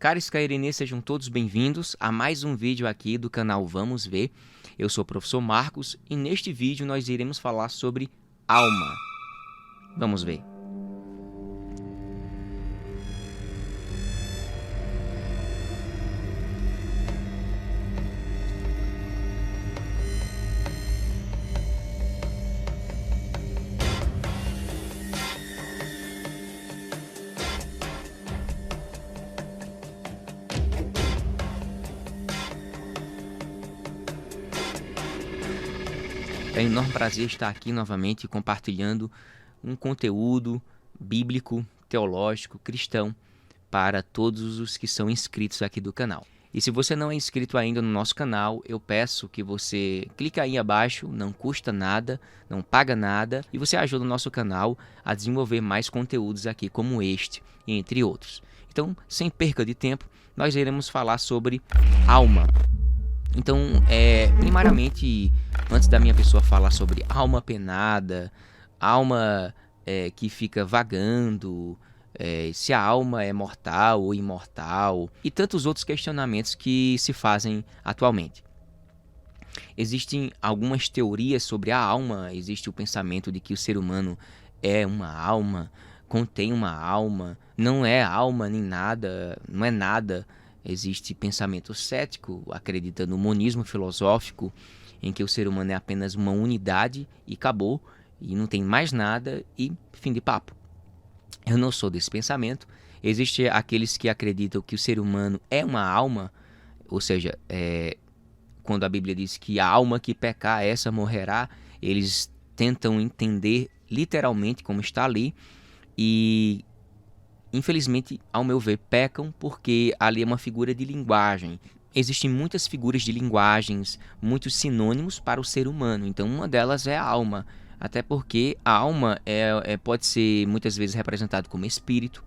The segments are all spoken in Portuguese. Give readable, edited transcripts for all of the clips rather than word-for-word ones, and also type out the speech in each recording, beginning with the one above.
Caros cairenês, sejam todos bem-vindos a mais um vídeo aqui do canal Vamos Ver. Eu sou o professor Marcos e neste vídeo nós iremos falar sobre alma. Vamos ver. É um enorme prazer estar aqui novamente compartilhando um conteúdo bíblico, teológico, cristão para todos os que são inscritos aqui do canal. E se você não é inscrito ainda no nosso canal, eu peço que você clique aí abaixo, não custa nada, não paga nada, e você ajuda o nosso canal a desenvolver mais conteúdos aqui como este, entre outros. Então, sem perca de tempo, nós iremos falar sobre alma. Então, primariamente, antes da minha pessoa falar sobre alma penada, alma que fica vagando, se a alma é mortal ou imortal, e tantos outros questionamentos que se fazem atualmente. Existem algumas teorias sobre a alma, existe o pensamento de que o ser humano é uma alma, contém uma alma, não é alma nem nada, não é nada. Existe pensamento cético, acredita no monismo filosófico, em que o ser humano é apenas uma unidade e acabou, e não tem mais nada e fim de papo. Eu não sou desse pensamento. Existem aqueles que acreditam que o ser humano é uma alma, ou seja, quando a Bíblia diz que a alma que pecar, essa morrerá, eles tentam entender literalmente como está ali e infelizmente, ao meu ver, pecam porque ali é uma figura de linguagem. Existem muitas figuras de linguagens, muitos sinônimos para o ser humano. Então, uma delas é a alma. Até porque a alma pode ser muitas vezes representado como espírito,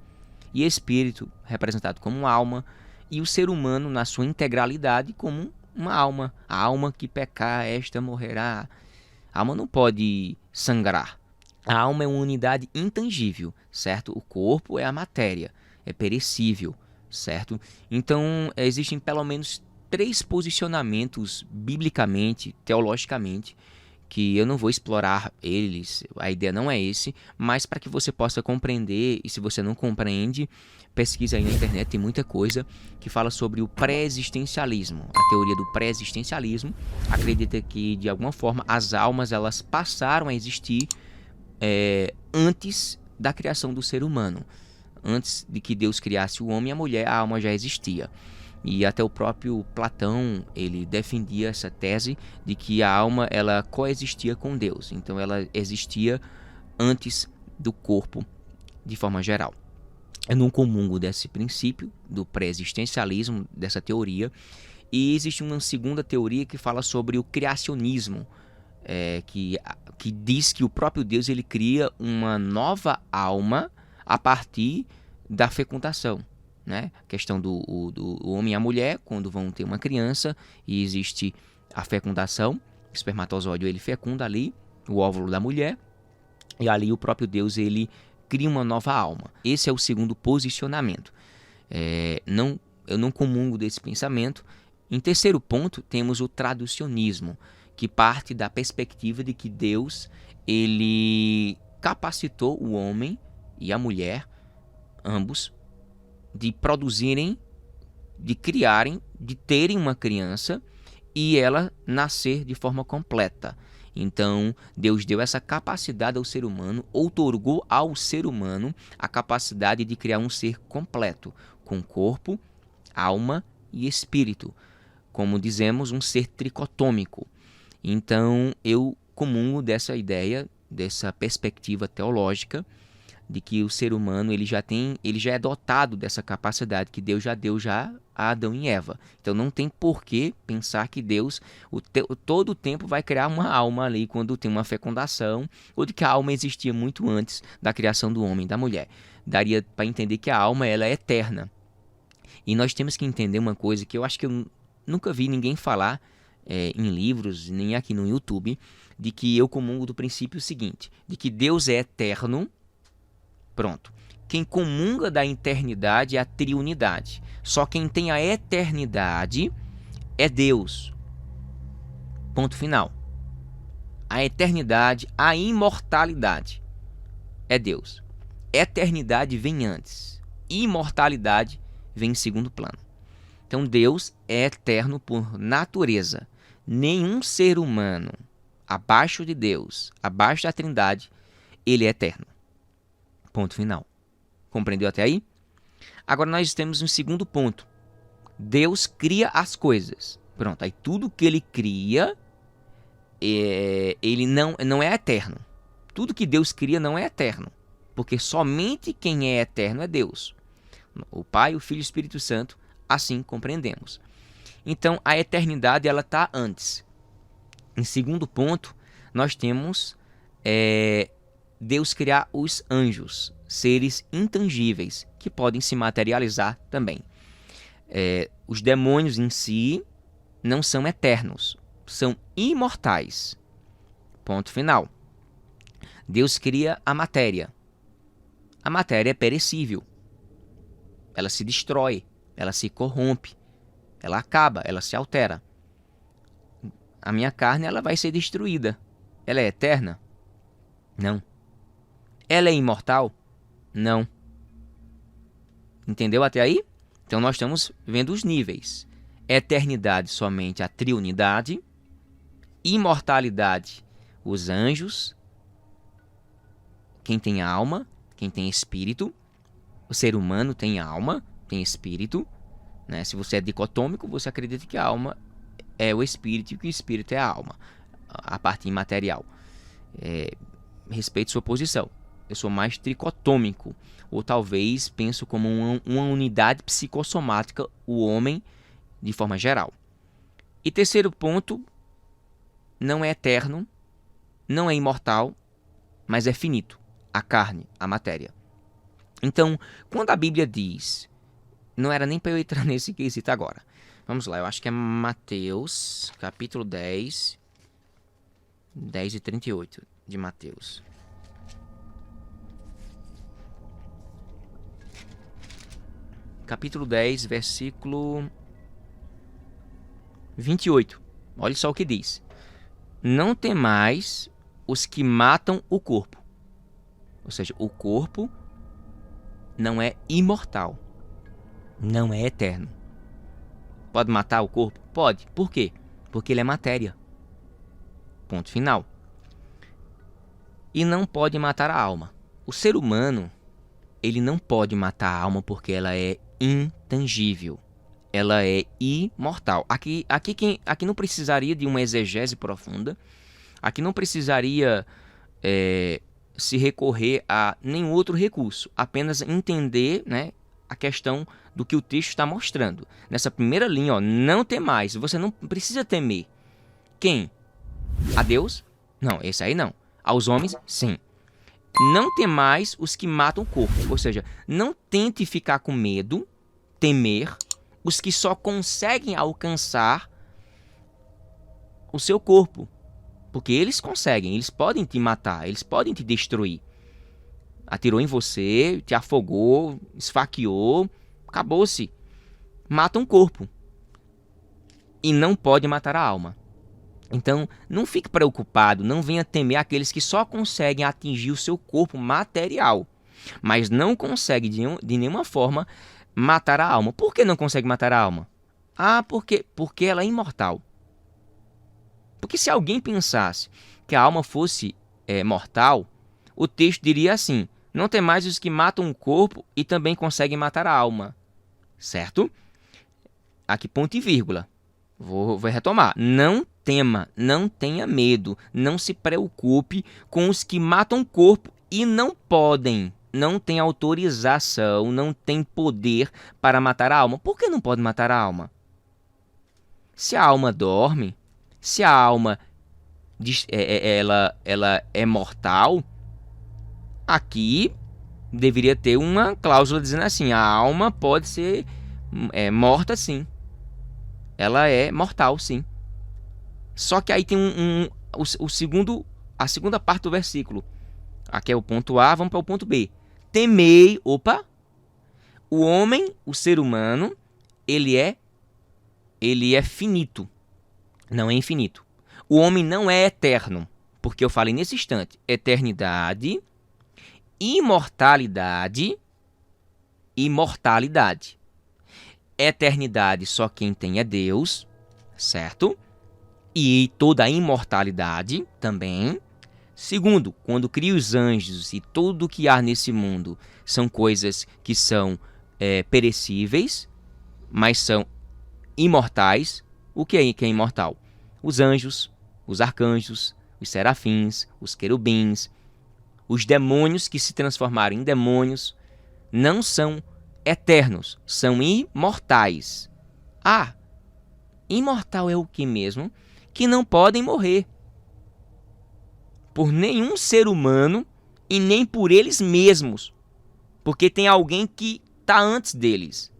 e espírito representado como alma, e o ser humano, na sua integralidade, como uma alma. A alma que pecar, esta morrerá. A alma não pode sangrar. A alma é uma unidade intangível, certo? O corpo é a matéria, é perecível, certo? Então, existem pelo menos 3 posicionamentos biblicamente, teologicamente, que eu não vou explorar eles, a ideia não é esse, mas para que você possa compreender, e se você não compreende, pesquisa aí na internet, tem muita coisa que fala sobre o pré-existencialismo. A teoria do pré-existencialismo acredita que, de alguma forma, as almas elas passaram a existir antes da criação do ser humano. Antes de que Deus criasse o homem e a mulher, a alma já existia. E até o próprio Platão, ele defendia essa tese de que a alma ela coexistia com Deus. Então ela existia antes do corpo, de forma geral. Eu não comungo desse princípio, do pré-existencialismo, dessa teoria. E existe uma segunda teoria que fala sobre o criacionismo, que diz que o próprio Deus ele cria uma nova alma a partir da fecundação, né? A questão do homem e a mulher, quando vão ter uma criança, e existe a fecundação, o espermatozoide ele fecunda ali o óvulo da mulher, e ali o próprio Deus ele cria uma nova alma. Esse é o segundo posicionamento. Eu não comungo desse pensamento. Em terceiro ponto, temos o traducionismo, que parte da perspectiva de que Deus ele capacitou o homem e a mulher, ambos, de produzirem, de criarem, de terem uma criança e ela nascer de forma completa. Então, Deus deu essa capacidade ao ser humano, outorgou ao ser humano a capacidade de criar um ser completo, com corpo, alma e espírito. Como dizemos, um ser tricotômico. Então, eu comungo dessa ideia, dessa perspectiva teológica, de que o ser humano ele já é dotado dessa capacidade que Deus já deu a Adão e Eva. Então, não tem por que pensar que Deus todo o tempo vai criar uma alma ali quando tem uma fecundação, ou de que a alma existia muito antes da criação do homem e da mulher. Daria para entender que a alma ela é eterna. E nós temos que entender uma coisa que eu acho que eu nunca vi ninguém falar em livros, nem aqui no YouTube, de que eu comungo do princípio seguinte, de que Deus é eterno, pronto. quem comunga da eternidade é a triunidade. Só quem tem a eternidade é Deus. Ponto final. A eternidade, a imortalidade é Deus. Eternidade vem antes. Imortalidade vem em segundo plano. Então Deus é eterno por natureza. Nenhum ser humano abaixo de Deus, abaixo da Trindade, ele é eterno. Ponto final. Compreendeu até aí? Agora nós temos um segundo ponto. Deus cria as coisas. Pronto, aí tudo que ele cria, ele não é eterno. Tudo que Deus cria não é eterno. Porque somente quem é eterno é Deus. O Pai, o Filho e o Espírito Santo, assim compreendemos. Então, a eternidade ela está antes. Em segundo ponto, nós temos Deus criar os anjos, seres intangíveis, que podem se materializar também. Os demônios em si não são eternos, são imortais. Ponto final. Deus cria a matéria. A matéria é perecível. Ela se destrói, ela se corrompe, ela acaba, ela se altera. A minha carne ela vai ser destruída. Ela é eterna? Não. Ela é imortal? Não. Entendeu até aí? Então nós estamos vendo os níveis. Eternidade somente a triunidade. Imortalidade os anjos. Quem tem alma, quem tem espírito. O ser humano tem alma, tem espírito. Né? Se você é dicotômico, você acredita que a alma é o espírito e que o espírito é a alma. A parte imaterial. Respeito sua posição. Eu sou mais tricotômico. Ou talvez penso como uma unidade psicossomática, o homem, de forma geral. E terceiro ponto, não é eterno, não é imortal, mas é finito. A carne, a matéria. Então, quando a Bíblia diz, não era nem para eu entrar nesse quesito agora. Vamos lá, eu acho que é Mateus, capítulo 10, 10 e 38 de Mateus. Capítulo 10, versículo 28. Olha só o que diz. Não temais os que matam o corpo. Ou seja, o corpo não é imortal. Não é eterno. Pode matar o corpo? Pode. Por quê? Porque ele é matéria. Ponto final. E não pode matar a alma. O ser humano, ele não pode matar a alma porque ela é intangível. Ela é imortal. Aqui não precisaria de uma exegese profunda. Aqui não precisaria se recorrer a nenhum outro recurso. Apenas entender, né, a questão do que o texto está mostrando. Nessa primeira linha, ó, não temais. Você não precisa temer. Quem? A Deus? Não, esse aí não. Aos homens? Sim. Não temais os que matam o corpo. Ou seja, não tente ficar com medo, temer, os que só conseguem alcançar o seu corpo. Porque eles conseguem, eles podem te matar, eles podem te destruir. Atirou em você, te afogou, esfaqueou, acabou-se. Mata um corpo. E não pode matar a alma. Então, não fique preocupado, não venha temer aqueles que só conseguem atingir o seu corpo material, mas não conseguem de nenhuma forma matar a alma. Por que não consegue matar a alma? Porque ela é imortal. Porque se alguém pensasse que a alma fosse mortal, o texto diria assim: não tem mais os que matam o corpo e também conseguem matar a alma. Certo? Aqui ponto e vírgula. Vou retomar. Não tema, não tenha medo, não se preocupe com os que matam o corpo e não podem, não tem autorização, não tem poder para matar a alma. Por que não pode matar a alma? Se a alma dorme, se a alma ela é mortal, aqui deveria ter uma cláusula dizendo assim: a alma pode ser morta sim. Ela é mortal sim. Só que aí tem a segunda parte do versículo. Aqui é o ponto A, vamos para o ponto B. temei, o homem, o ser humano, ele é finito, não é infinito. O homem não é eterno, porque eu falei nesse instante, eternidade, imortalidade e mortalidade. Eternidade só quem tem é Deus, certo? E toda a imortalidade também. Segundo, quando cria os anjos e tudo o que há nesse mundo são coisas que são perecíveis, mas são imortais. O que é imortal? Os anjos, os arcanjos, os serafins, os querubins, os demônios que se transformaram em demônios, não são eternos, são imortais. Ah, imortal é o que mesmo? Que não podem morrer por nenhum ser humano e nem por eles mesmos, porque tem alguém que está antes deles.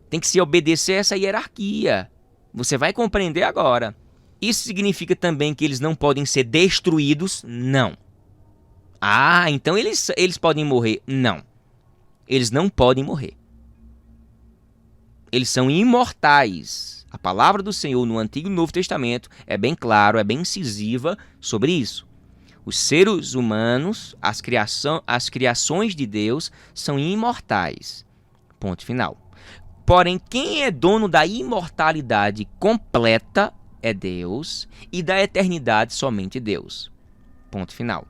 Tem que se obedecer a essa hierarquia. Você vai compreender agora. Isso significa também que eles não podem ser destruídos? Não. Ah, então eles podem morrer? Não. Eles não podem morrer. Eles são imortais. A palavra do Senhor no Antigo e Novo Testamento é bem claro, é bem incisiva sobre isso. Os seres humanos, as criações de Deus são imortais. Ponto final. Porém, quem é dono da imortalidade completa é Deus e da eternidade somente Deus. Ponto final.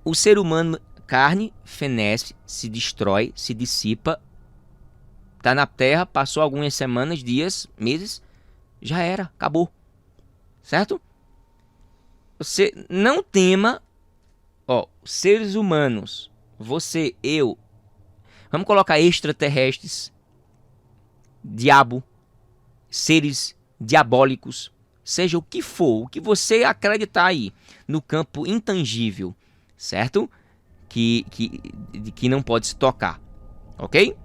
O ser humano, carne, fenece, se destrói, se dissipa, está na terra, passou algumas semanas, dias, meses, já era, acabou. Certo? Você não tema, seres humanos, você, eu, vamos colocar extraterrestres, diabo, seres diabólicos, seja o que for, o que você acreditar aí no campo intangível, certo? Que não pode se tocar, ok?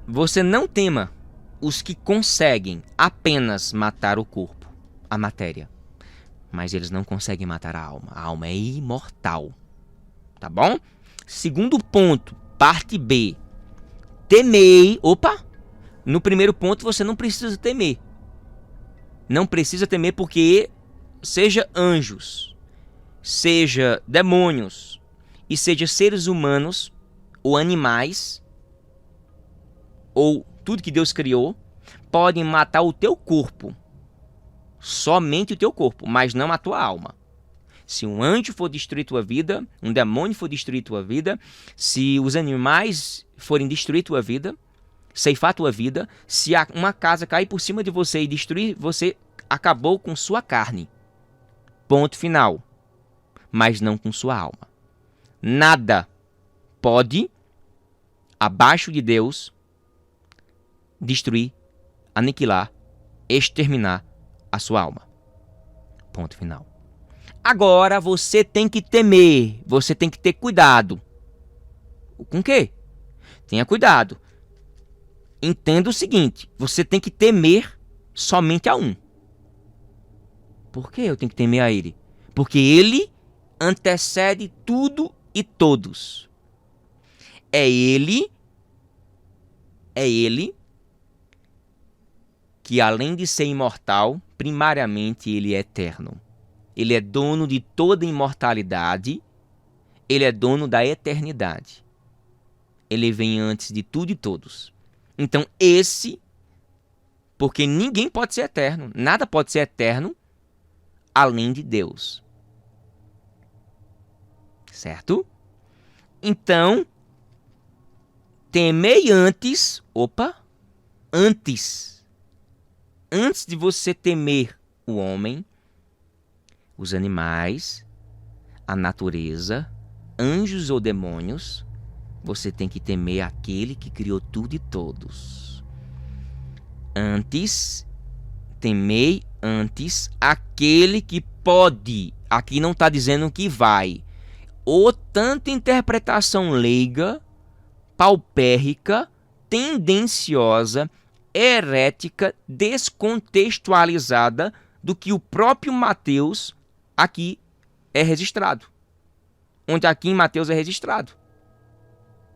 Você não tema os que conseguem apenas matar o corpo, a matéria, mas eles não conseguem matar a alma. A alma é imortal, tá bom? Segundo ponto, parte B. Temei, no primeiro ponto você não precisa temer. Não precisa temer porque seja anjos, seja demônios e seja seres humanos ou animais ou tudo que Deus criou, podem matar o teu corpo. Somente o teu corpo, mas não a tua alma. Se um anjo for destruir tua vida, um demônio for destruir tua vida, se os animais forem destruir tua vida, ceifar tua vida, se uma casa cair por cima de você e destruir, você acabou com sua carne. Ponto final. Mas não com sua alma. Nada pode, abaixo de Deus, destruir, aniquilar, exterminar a sua alma. Ponto final. Agora você tem que temer, você tem que ter cuidado. Com o quê? Tenha cuidado. Entenda o seguinte, você tem que temer somente a um. Por que eu tenho que temer a ele? Porque ele antecede tudo e todos. É ele que, além de ser imortal, primariamente ele é eterno. Ele é dono de toda imortalidade, ele é dono da eternidade. Ele vem antes de tudo e todos. Então porque ninguém pode ser eterno, nada pode ser eterno além de Deus. Certo? Então, temei antes, antes de você temer o homem, os animais, a natureza, anjos ou demônios, você tem que temer aquele que criou tudo e todos. Temei antes aquele que pode. Aqui não está dizendo que vai. Ou tanta interpretação leiga, paupérrica, tendenciosa, herética, descontextualizada do que o próprio Mateus aqui é registrado. onde aqui em Mateus é registrado.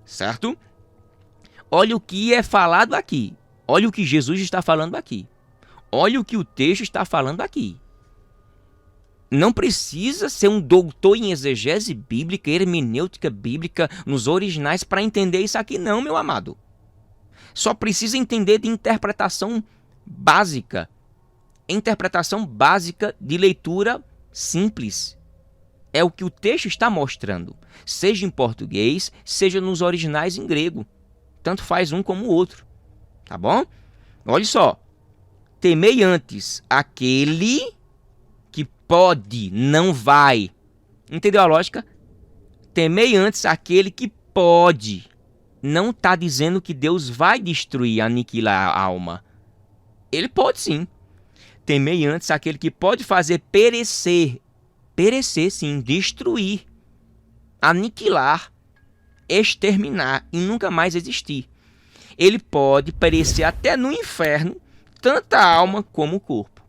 Certo? Olha o que é falado aqui. Olha o que Jesus está falando aqui. Olha o que o texto está falando aqui. Não precisa ser um doutor em exegese bíblica, hermenêutica bíblica, nos originais para entender isso aqui não, meu amado. Só precisa entender de interpretação básica. Interpretação básica de leitura simples. É o que o texto está mostrando. Seja em português, seja nos originais em grego. Tanto faz um como o outro. Tá bom? Olha só. Temei antes aquele que pode, não vai. Entendeu a lógica? Temei antes aquele que pode. Não está dizendo que Deus vai destruir, aniquilar a alma. Ele pode sim. Temei antes aquele que pode fazer perecer. Perecer sim, destruir. Aniquilar. Exterminar e nunca mais existir. Ele pode perecer até no inferno, tanto a alma como o corpo.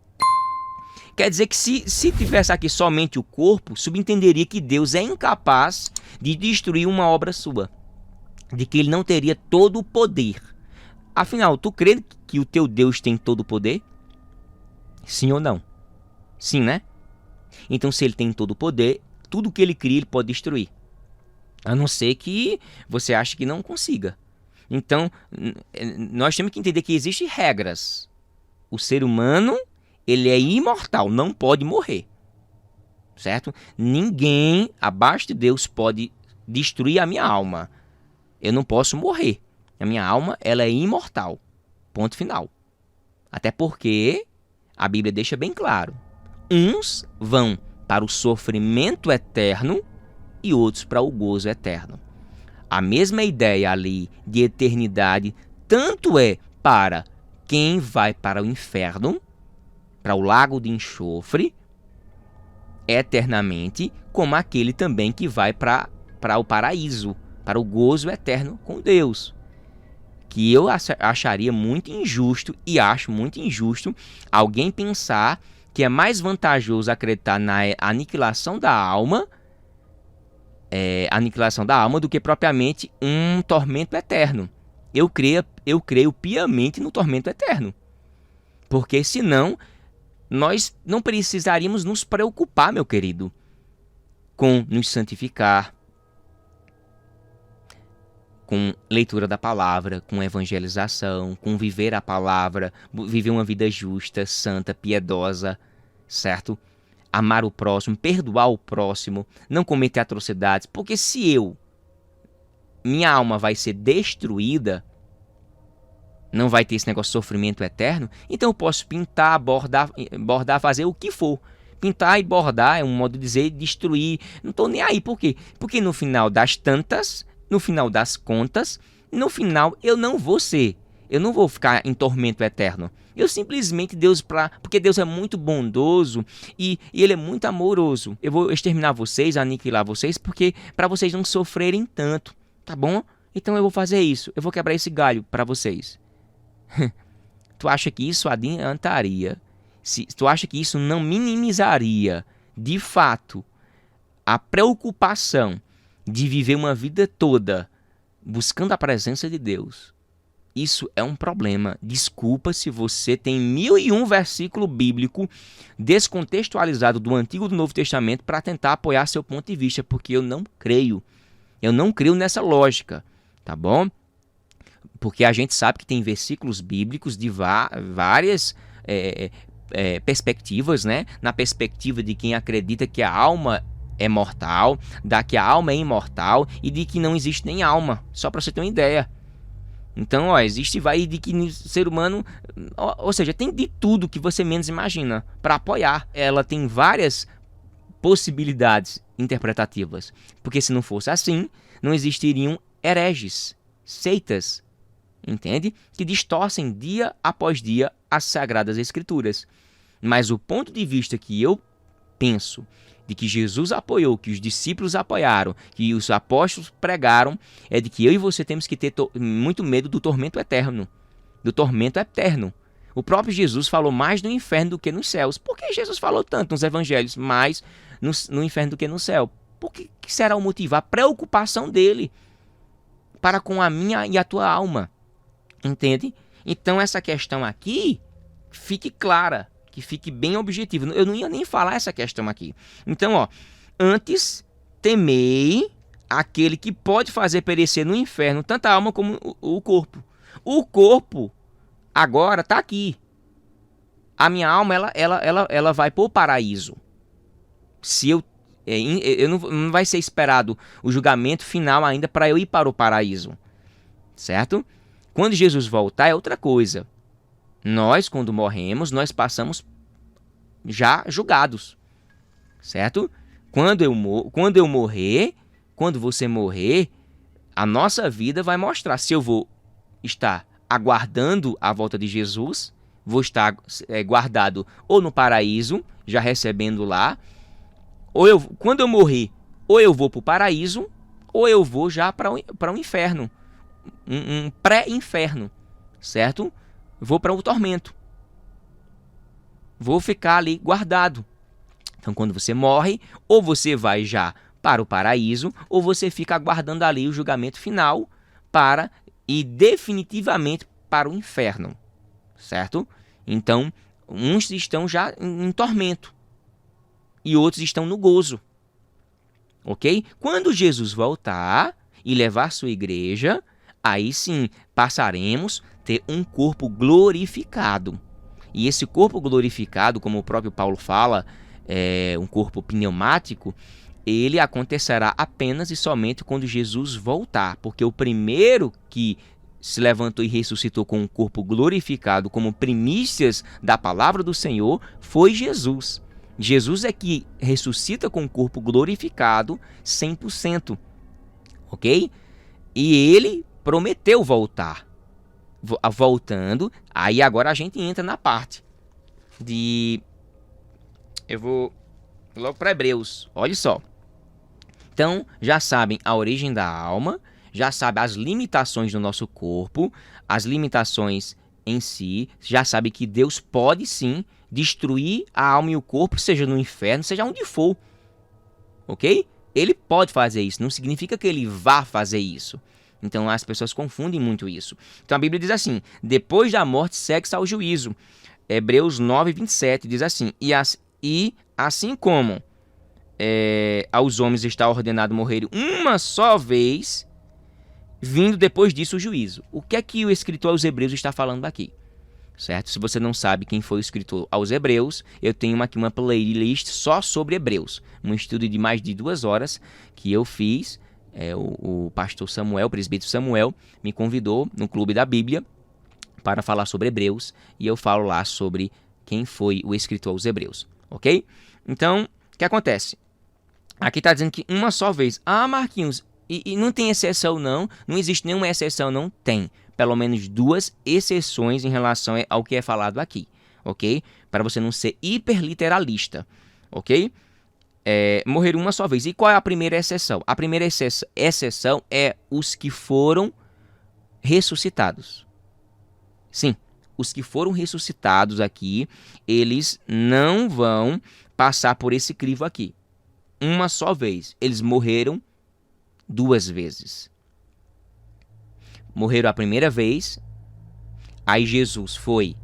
Quer dizer que se tivesse aqui somente o corpo, subentenderia que Deus é incapaz de destruir uma obra sua. De que ele não teria todo o poder. Afinal, tu crê que o teu Deus tem todo o poder? Sim ou não? Sim, né? Então, se ele tem todo o poder, tudo que ele cria, ele pode destruir. A não ser que você ache que não consiga. Então, nós temos que entender que existem regras. O ser humano, ele é imortal, não pode morrer. Certo? Ninguém abaixo de Deus pode destruir a minha alma. Eu não posso morrer. A minha alma, ela é imortal. Ponto final. Até porque a Bíblia deixa bem claro. Uns vão para o sofrimento eterno e outros para o gozo eterno. A mesma ideia ali de eternidade tanto é para quem vai para o inferno, para o lago de enxofre, eternamente, como aquele também que vai para o paraíso, para o gozo eterno com Deus. Que eu acharia muito injusto e acho muito injusto alguém pensar que é mais vantajoso acreditar na aniquilação da alma, do que propriamente um tormento eterno. Eu creio piamente no tormento eterno. Porque senão nós não precisaríamos nos preocupar, meu querido, com nos santificar, com leitura da palavra, com evangelização, com viver a palavra, viver uma vida justa, santa, piedosa, certo? Amar o próximo, perdoar o próximo, não cometer atrocidades, porque se minha alma vai ser destruída, não vai ter esse negócio de sofrimento eterno, então eu posso pintar, bordar, fazer o que for. Pintar e bordar é um modo de dizer destruir, não estou nem aí, por quê? Porque no final das tantas, no final das contas, no final eu não vou ficar em tormento eterno. Eu simplesmente, porque Deus é muito bondoso e Ele é muito amoroso. Eu vou exterminar vocês, aniquilar vocês, porque para vocês não sofrerem tanto, tá bom? Então eu vou fazer isso, eu vou quebrar esse galho para vocês. Tu acha que isso adiantaria? Tu acha que isso não minimizaria, de fato, a preocupação de viver uma vida toda buscando a presença de Deus? Isso é um problema. Desculpa se você tem 1001 versículo bíblico descontextualizado do Antigo e do Novo Testamento para tentar apoiar seu ponto de vista, porque eu não creio. Eu não creio nessa lógica, tá bom? Porque a gente sabe que tem versículos bíblicos de várias perspectivas, né? Na perspectiva de quem acredita que a alma é mortal, que a alma é imortal e de que não existe nem alma, só para você ter uma ideia. Então, existe de que o ser humano, ou seja, tem de tudo que você menos imagina para apoiar. Ela tem várias possibilidades interpretativas, porque se não fosse assim, não existiriam hereges, seitas, entende? Que distorcem dia após dia as Sagradas Escrituras. Mas o ponto de vista que eu penso de que Jesus apoiou, que os discípulos apoiaram, que os apóstolos pregaram, é de que eu e você temos que ter muito medo do tormento eterno. Do tormento eterno. O próprio Jesus falou mais no inferno do que nos céus. Por que Jesus falou tanto nos evangelhos, mais no inferno do que no céu? Por que será o motivo? A preocupação dele para com a minha e a tua alma. Entende? Então essa questão aqui, fique clara, que fique bem objetiva. Eu não ia nem falar essa questão aqui. Então, ó, antes temei aquele que pode fazer perecer no inferno tanto a alma como o corpo. O corpo agora está aqui. A minha alma, ela vai para o paraíso. Se eu não vai ser esperado o julgamento final ainda para eu ir para o paraíso. Certo? Quando Jesus voltar é outra coisa. Nós, quando morremos, nós passamos já julgados. Certo? Quando eu morrer, quando você morrer, a nossa vida vai mostrar se eu vou estar aguardando a volta de Jesus, vou estar guardado ou no paraíso, já recebendo lá, ou quando eu morrer, ou eu vou para o paraíso, ou eu vou já para o inferno, um pré-inferno, certo? Vou para o tormento, vou ficar ali guardado. Então, quando você morre, ou você vai já para o paraíso, ou você fica aguardando ali o julgamento final para ir definitivamente para o inferno, certo? Então, uns estão já em tormento e outros estão no gozo, ok? Quando Jesus voltar e levar sua igreja, aí sim passaremos a ter um corpo glorificado. E esse corpo glorificado, como o próprio Paulo fala, um corpo pneumático, ele acontecerá apenas e somente quando Jesus voltar, porque o primeiro que se levantou e ressuscitou com um corpo glorificado como primícias da palavra do Senhor foi Jesus. Jesus é que ressuscita com um corpo glorificado 100%, ok? E ele prometeu voltar. Voltando, aí agora a gente entra na parte de... Eu vou logo para Hebreus, olha só. Então, já sabem a origem da alma, já sabem as limitações do nosso corpo, as limitações em si, já sabem que Deus pode sim destruir a alma e o corpo, seja no inferno, seja onde for, ok? Ele pode fazer isso, não significa que ele vá fazer isso. Então as pessoas confundem muito isso. Então a Bíblia diz assim, depois da morte segue-se ao juízo. Hebreus 9:27 diz assim, e assim como aos homens está ordenado morrer uma só vez, vindo depois disso o juízo. O que é que o escritor aos Hebreus está falando aqui? Certo? Se você não sabe quem foi o escritor aos Hebreus, eu tenho aqui uma playlist só sobre Hebreus. Um estudo de mais de 2 horas que eu fiz. O pastor Samuel, o presbítero Samuel, me convidou no Clube da Bíblia para falar sobre Hebreus. E eu falo lá sobre quem foi o escritor aos Hebreus. Ok? Então, o que acontece? Aqui está dizendo que uma só vez. Ah, Marquinhos, e não tem exceção não? Não existe nenhuma exceção não? Tem. Pelo menos 2 exceções em relação ao que é falado aqui. Ok? Para você não ser hiperliteralista. Ok? Morrer uma só vez. E qual é a primeira exceção? A primeira exceção é os que foram ressuscitados. Sim, os que foram ressuscitados aqui, eles não vão passar por esse crivo aqui. Uma só vez. Eles morreram 2 vezes. Morreram a primeira vez, aí Jesus foi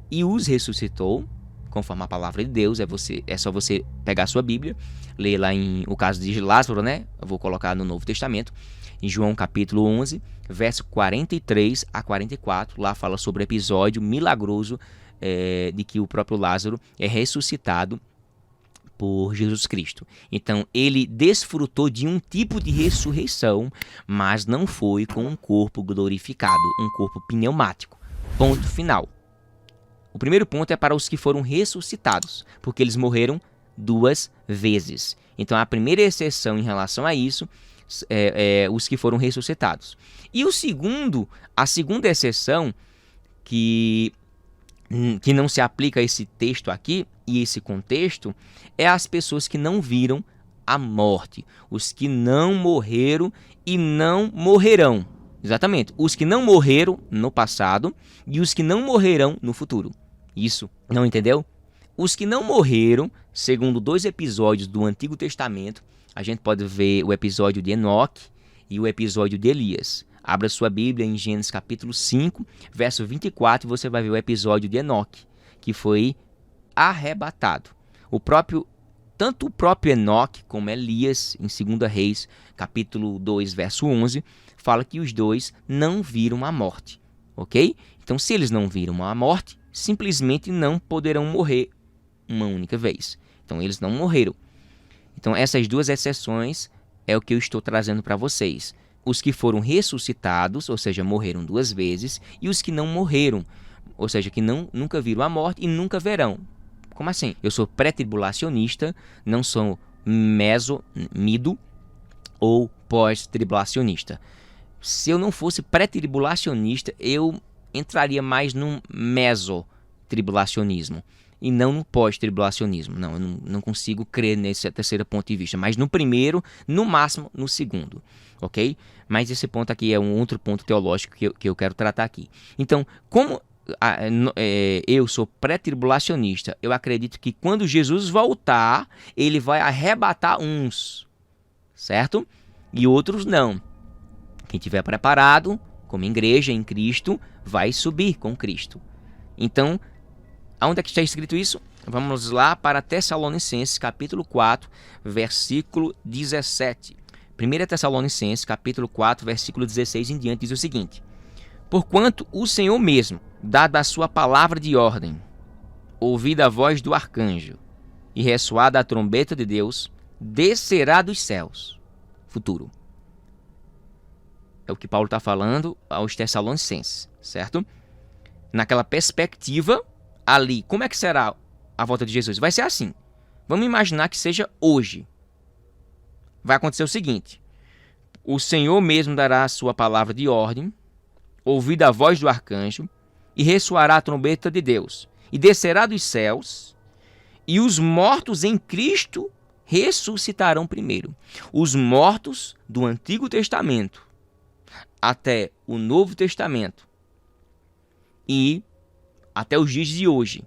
e os ressuscitou, conforme a palavra de Deus. É só você pegar a sua Bíblia, ler lá em o caso de Lázaro, né? Eu vou colocar no Novo Testamento, em João capítulo 11, verso 43 a 44. Lá fala sobre o episódio milagroso de que o próprio Lázaro é ressuscitado por Jesus Cristo. Então, ele desfrutou de um tipo de ressurreição, mas não foi com um corpo glorificado, um corpo pneumático. Ponto final. O primeiro ponto é para os que foram ressuscitados, porque eles morreram 2 vezes. Então, a primeira exceção em relação a isso é os que foram ressuscitados. E a segunda exceção que não se aplica a esse texto aqui e esse contexto é as pessoas que não viram a morte, os que não morreram e não morrerão. Exatamente, os que não morreram no passado e os que não morrerão no futuro. Isso, não entendeu? Os que não morreram, segundo 2 episódios do Antigo Testamento, a gente pode ver o episódio de Enoque e o episódio de Elias. Abra sua Bíblia em Gênesis capítulo 5, verso 24, e você vai ver o episódio de Enoque, que foi arrebatado. Tanto o próprio Enoque como Elias, em 2 Reis, capítulo 2, verso 11, fala que os dois não viram a morte, ok? Então, se eles não viram a morte, simplesmente não poderão morrer uma única vez. Então, eles não morreram. Então, essas duas exceções é o que eu estou trazendo para vocês. Os que foram ressuscitados, ou seja, morreram 2 vezes, e os que não morreram, ou seja, que nunca viram a morte e nunca verão. Como assim? Eu sou pré-tribulacionista, não sou mido ou pós-tribulacionista. Se eu não fosse pré-tribulacionista, eu entraria mais num meso-tribulacionismo e não no pós-tribulacionismo. Não, eu não consigo crer nesse terceiro ponto de vista, mas no primeiro, no máximo no segundo, ok? Mas esse ponto aqui é um outro ponto teológico que eu quero tratar aqui. Então, como eu sou pré-tribulacionista, eu acredito que quando Jesus voltar, ele vai arrebatar uns, certo? E outros não. Quem estiver preparado, como igreja em Cristo, vai subir com Cristo. Então, aonde é que está escrito isso? Vamos lá para Tessalonicenses, capítulo 4, versículo 17. 1 Tessalonicenses, capítulo 4, versículo 16 em diante, diz o seguinte: Porquanto o Senhor mesmo, dada a sua palavra de ordem, ouvida a voz do arcanjo e ressoada a trombeta de Deus, descerá dos céus. Futuro. É o que Paulo está falando aos Tessalonicenses, certo? Naquela perspectiva, ali, como é que será a volta de Jesus? Vai ser assim. Vamos imaginar que seja hoje. Vai acontecer o seguinte: o Senhor mesmo dará a sua palavra de ordem, ouvida a voz do arcanjo, e ressoará a trombeta de Deus, e descerá dos céus, e os mortos em Cristo ressuscitarão primeiro. Os mortos do Antigo Testamento até o Novo Testamento e até os dias de hoje,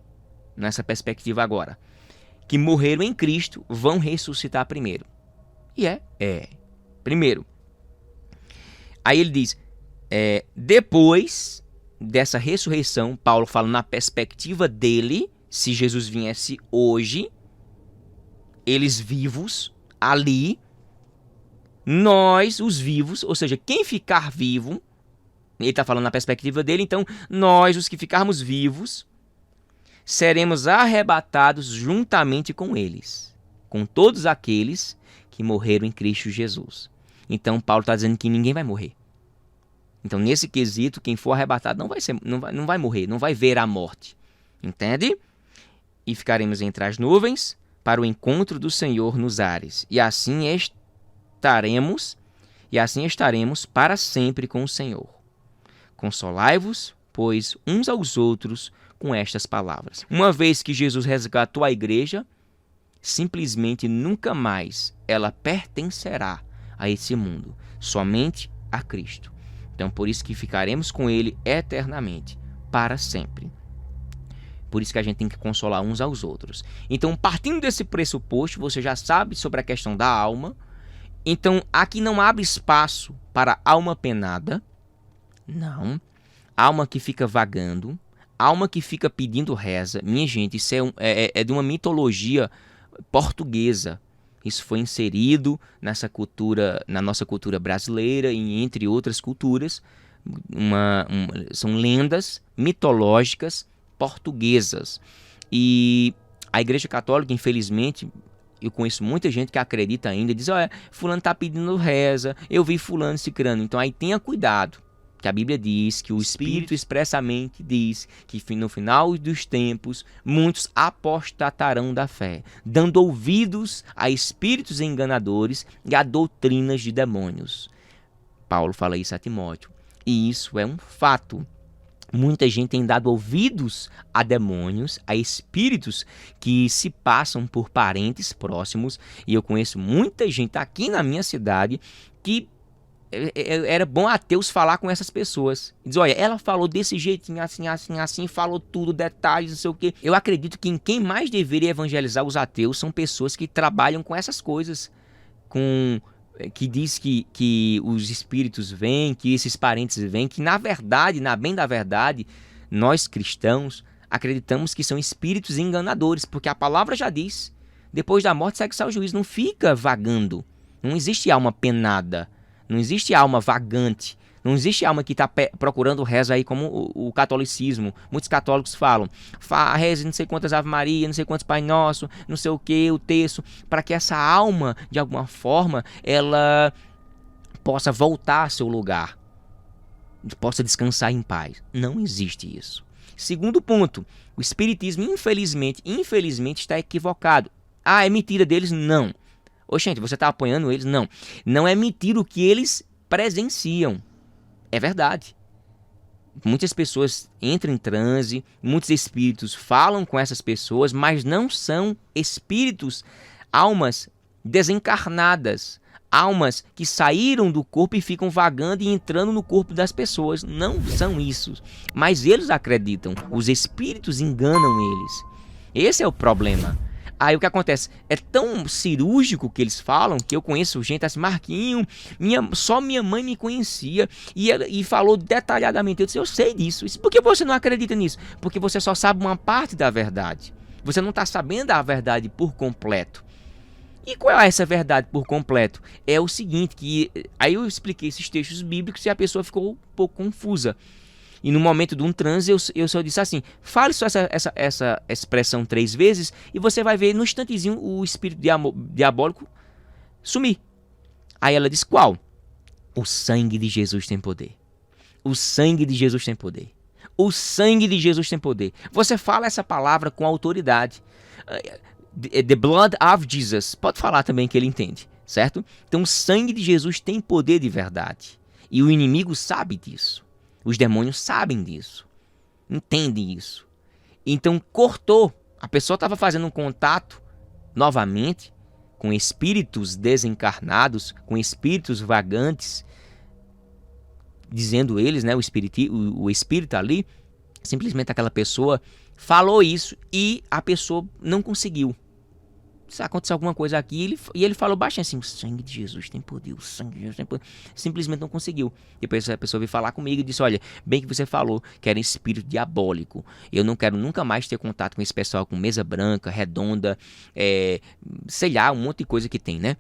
nessa perspectiva agora, que morreram em Cristo, vão ressuscitar primeiro. E primeiro. Aí ele diz, depois dessa ressurreição, Paulo fala na perspectiva dele, se Jesus viesse hoje, eles vivos, ali, nós, os vivos, ou seja, quem ficar vivo, ele está falando na perspectiva dele, então nós, os que ficarmos vivos, seremos arrebatados juntamente com eles, com todos aqueles que morreram em Cristo Jesus. Então Paulo está dizendo que ninguém vai morrer. Então nesse quesito, quem for arrebatado não vai morrer, não vai ver a morte. Entende? E ficaremos entre as nuvens para o encontro do Senhor nos ares. E assim estaremos para sempre com o Senhor. Consolai-vos, pois, uns aos outros com estas palavras. Uma vez que Jesus resgatou a igreja, simplesmente nunca mais ela pertencerá a esse mundo, somente a Cristo. Então, por isso que ficaremos com Ele eternamente, para sempre. Por isso que a gente tem que consolar uns aos outros. Então, partindo desse pressuposto, você já sabe sobre a questão da alma. Então, aqui não abre espaço para alma penada. Não. Alma que fica vagando. Alma que fica pedindo reza. Minha gente, isso é de uma mitologia portuguesa. Isso foi inserido nessa cultura, na nossa cultura brasileira e entre outras culturas. São lendas mitológicas portuguesas. E a Igreja Católica, infelizmente, eu conheço muita gente que acredita ainda, diz, fulano está pedindo reza, eu vi fulano cicrano. Então aí tenha cuidado, que a Bíblia diz, que o Espírito expressamente diz que no final dos tempos, muitos apostatarão da fé, dando ouvidos a espíritos enganadores e a doutrinas de demônios. Paulo fala isso a Timóteo. E isso é um fato. Muita gente tem dado ouvidos a demônios, a espíritos que se passam por parentes próximos. E eu conheço muita gente aqui na minha cidade que era bom ateus falar com essas pessoas. Diz, olha, ela falou desse jeitinho, assim, falou tudo, detalhes, não sei o quê. Eu acredito que quem mais deveria evangelizar os ateus são pessoas que trabalham com essas coisas. que diz que os espíritos vêm, que esses parentes vêm, que na verdade, na bem da verdade, nós cristãos acreditamos que são espíritos enganadores, porque a palavra já diz, depois da morte segue-se ao juízo, não fica vagando, não existe alma penada, não existe alma vagante, não existe alma que está procurando reza aí como o catolicismo. Muitos católicos falam, reze não sei quantas Ave Maria, não sei quantos Pai Nosso, não sei o que, o terço, para que essa alma, de alguma forma, ela possa voltar ao seu lugar, possa descansar em paz. Não existe isso. Segundo ponto, o espiritismo, infelizmente, está equivocado. Ah, é mentira deles? Não. Oxente, você está apoiando eles? Não. Não é mentira o que eles presenciam. É verdade. Muitas pessoas entram em transe, muitos espíritos falam com essas pessoas, mas não são espíritos, almas desencarnadas, almas que saíram do corpo e ficam vagando e entrando no corpo das pessoas. Não são isso. Mas eles acreditam, os espíritos enganam eles. Esse é o problema. Aí o que acontece? É tão cirúrgico o que eles falam, que eu conheço gente assim, Marquinho, só minha mãe me conhecia e falou detalhadamente. Eu disse, eu sei disso. Por que você não acredita nisso? Porque você só sabe uma parte da verdade. Você não está sabendo a verdade por completo. E qual é essa verdade por completo? É o seguinte, que aí eu expliquei esses textos bíblicos e a pessoa ficou um pouco confusa. E no momento de um transe, eu só disse assim, fale só essa expressão 3 vezes e você vai ver no instantezinho o espírito diabólico sumir. Aí ela disse, qual? O sangue de Jesus tem poder. O sangue de Jesus tem poder. O sangue de Jesus tem poder. Você fala essa palavra com autoridade. The blood of Jesus. Pode falar também que ele entende, certo? Então o sangue de Jesus tem poder de verdade. E o inimigo sabe disso. Os demônios sabem disso, entendem isso. Então cortou. A pessoa estava fazendo um contato novamente com espíritos desencarnados, com espíritos vagantes, dizendo eles, né, o espírito ali, simplesmente aquela pessoa falou isso e a pessoa não conseguiu. Se aconteceu alguma coisa aqui, ele falou baixinho assim, o sangue de Jesus tem poder, o sangue de Jesus tem poder. Simplesmente não conseguiu. Depois a pessoa veio falar comigo e disse, olha, bem que você falou que era espírito diabólico. Eu não quero nunca mais ter contato com esse pessoal com mesa branca, redonda, sei lá, um monte de coisa que tem, né?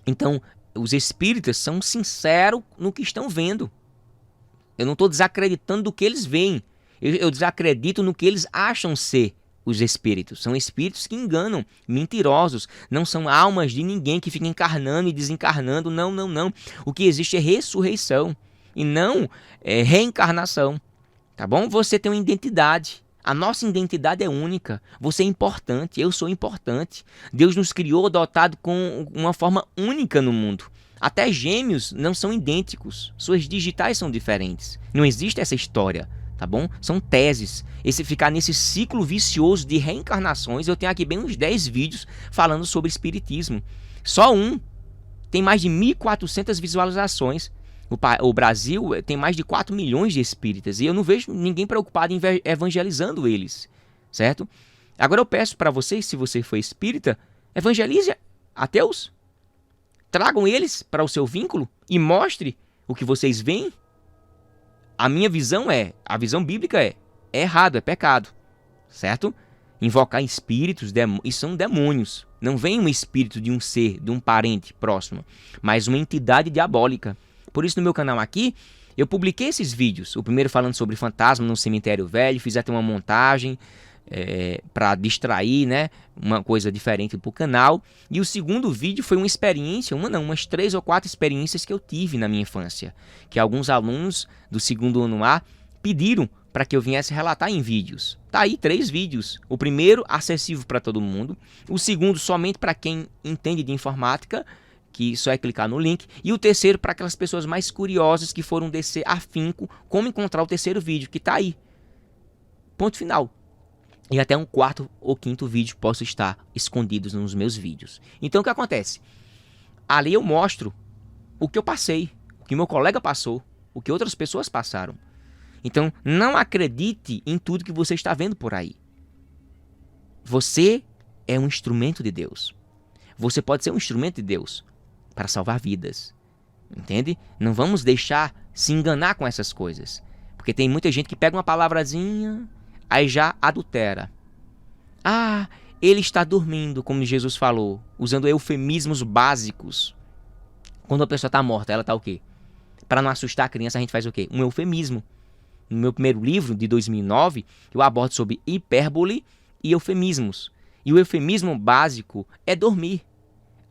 Então, os espíritas são sinceros no que estão vendo. Eu não estou desacreditando do que eles veem. Eu desacredito no que eles acham ser. Os espíritos são espíritos que enganam, mentirosos, não são almas de ninguém que fica encarnando e desencarnando, não. O que existe é ressurreição e não reencarnação, tá bom? Você tem uma identidade, a nossa identidade é única, você é importante, eu sou importante, Deus nos criou dotado com uma forma única no mundo. Até gêmeos não são idênticos, suas digitais são diferentes, não existe essa história. Tá bom? São teses. Ficar nesse ciclo vicioso de reencarnações, eu tenho aqui bem uns 10 vídeos falando sobre espiritismo. Só um tem mais de 1.400 visualizações. O Brasil tem mais de 4 milhões de espíritas e eu não vejo ninguém preocupado em evangelizando eles, certo? Agora eu peço para vocês, se você for espírita, evangelize ateus. Tragam eles para o seu vínculo e mostre o que vocês veem. A minha visão a visão bíblica é errado, é pecado, certo? Invocar espíritos, isso são demônios. Não vem um espírito de um ser, de um parente próximo, mas uma entidade diabólica. Por isso no meu canal aqui, eu publiquei esses vídeos. O primeiro falando sobre fantasma no cemitério velho, fiz até uma montagem para distrair, né? Uma coisa diferente para o canal. E o segundo vídeo foi uma experiência, umas 3 ou 4 experiências que eu tive na minha infância, que alguns alunos do segundo ano A pediram para que eu viesse relatar em vídeos. Tá aí 3 vídeos. O primeiro acessível para todo mundo, o segundo somente para quem entende de informática, que só é clicar no link, e o terceiro para aquelas pessoas mais curiosas que foram descer afinco como encontrar o terceiro vídeo, que tá aí. Ponto final. E até um 4º ou 5º vídeo posso estar escondidos nos meus vídeos. Então o que acontece? Ali eu mostro o que eu passei, o que meu colega passou, o que outras pessoas passaram. Então não acredite em tudo que você está vendo por aí. Você é um instrumento de Deus. Você pode ser um instrumento de Deus. para salvar vidas. Entende? Não vamos deixar se enganar com essas coisas. Porque tem muita gente que pega uma palavrazinha, aí já adultera. Ah, ele está dormindo, como Jesus falou, usando eufemismos básicos. Quando a pessoa está morta, ela está o quê? Para não assustar a criança, a gente faz o quê? Um eufemismo. No meu primeiro livro, de 2009, eu abordo sobre hipérbole e eufemismos. E o eufemismo básico é dormir.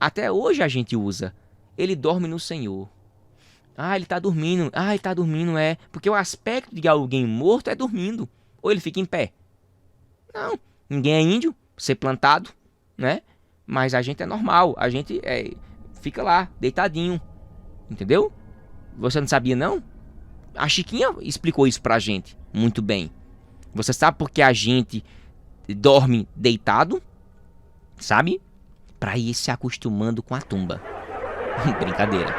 Até hoje a gente usa. Ele dorme no Senhor. Ah, ele está dormindo. Ah, ele está dormindo, é. Porque o aspecto de alguém morto é dormindo. Ou ele fica em pé. Não, ninguém é índio, ser plantado, né? Mas a gente é normal. A gente fica lá, deitadinho. Entendeu? Você não sabia, não? A Chiquinha explicou isso pra gente muito bem. Você sabe por que a gente dorme deitado? Sabe? Pra ir se acostumando com a tumba. Brincadeira.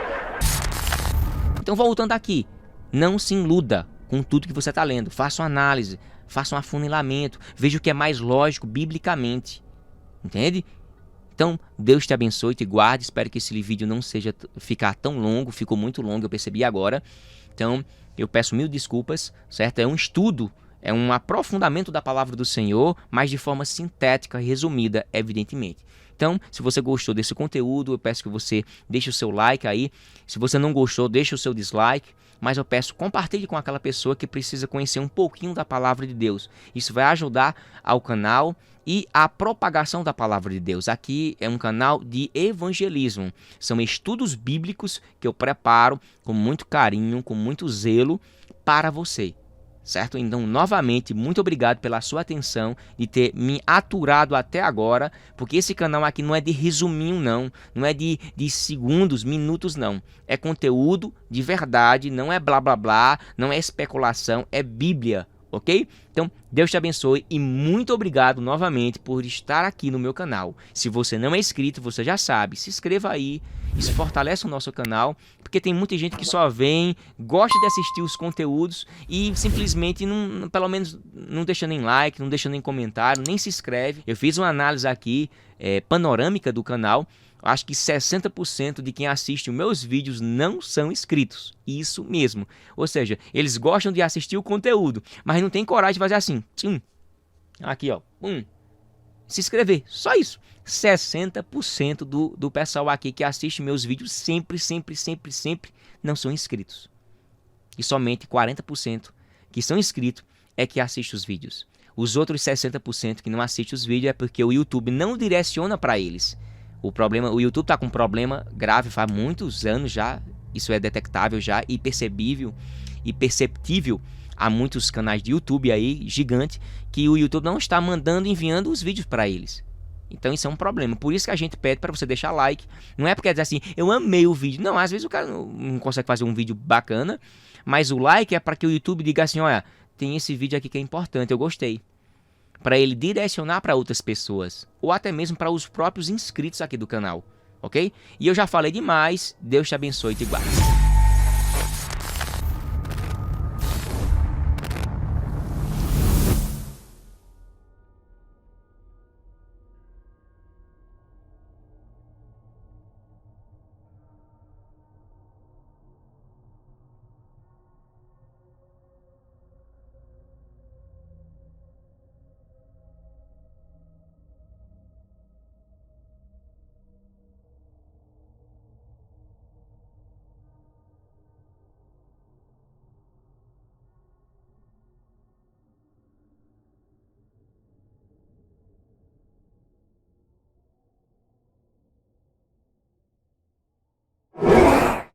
Então, voltando aqui. Não se iluda com tudo que você está lendo. Faça uma análise. Faça um afunilamento. Veja o que é mais lógico biblicamente. Entende? Então, Deus te abençoe, te guarde. Espero que esse vídeo não seja ficar tão longo. Ficou muito longo, eu percebi agora. Então, eu peço mil desculpas, certo? É um estudo, é um aprofundamento da palavra do Senhor, mas de forma sintética e resumida, evidentemente. Então, se você gostou desse conteúdo, eu peço que você deixe o seu like aí. Se você não gostou, deixe o seu dislike. Mas eu peço, compartilhe com aquela pessoa que precisa conhecer um pouquinho da palavra de Deus. Isso vai ajudar ao canal e à propagação da palavra de Deus. Aqui é um canal de evangelismo. São estudos bíblicos que eu preparo com muito carinho, com muito zelo para você. Certo? Então, novamente, muito obrigado pela sua atenção, de ter me aturado até agora, porque esse canal aqui não é de resuminho, não é de segundos, minutos, não. É conteúdo de verdade, não é blá blá blá, não é especulação, é Bíblia, ok? Então, Deus te abençoe e muito obrigado novamente por estar aqui no meu canal. Se você não é inscrito, você já sabe, se inscreva aí, isso fortalece o nosso canal, porque tem muita gente que só vem, gosta de assistir os conteúdos e simplesmente, não, pelo menos, não deixa nem like, não deixa nem comentário, nem se inscreve. Eu fiz uma análise aqui, panorâmica do canal. Acho que 60% de quem assiste os meus vídeos não são inscritos. Isso mesmo. Ou seja, eles gostam de assistir o conteúdo, mas não tem coragem de fazer assim. Aqui, ó. Se inscrever. Só isso. 60% do pessoal aqui que assiste meus vídeos sempre não são inscritos. E somente 40% que são inscritos é que assiste os vídeos. Os outros 60% que não assistem os vídeos é porque o YouTube não direciona para eles. O YouTube está com um problema grave faz muitos anos já. Isso é detectável já e perceptível a muitos canais de YouTube aí, gigante, que o YouTube não está enviando os vídeos para eles. Então isso é um problema. Por isso que a gente pede para você deixar like. Não é porque dizer assim, eu amei o vídeo. Não, às vezes o cara não consegue fazer um vídeo bacana, mas o like é para que o YouTube diga assim, olha, tem esse vídeo aqui que é importante, eu gostei. Para ele direcionar para outras pessoas, ou até mesmo para os próprios inscritos aqui do canal, ok? E eu já falei demais, Deus te abençoe e te guarde.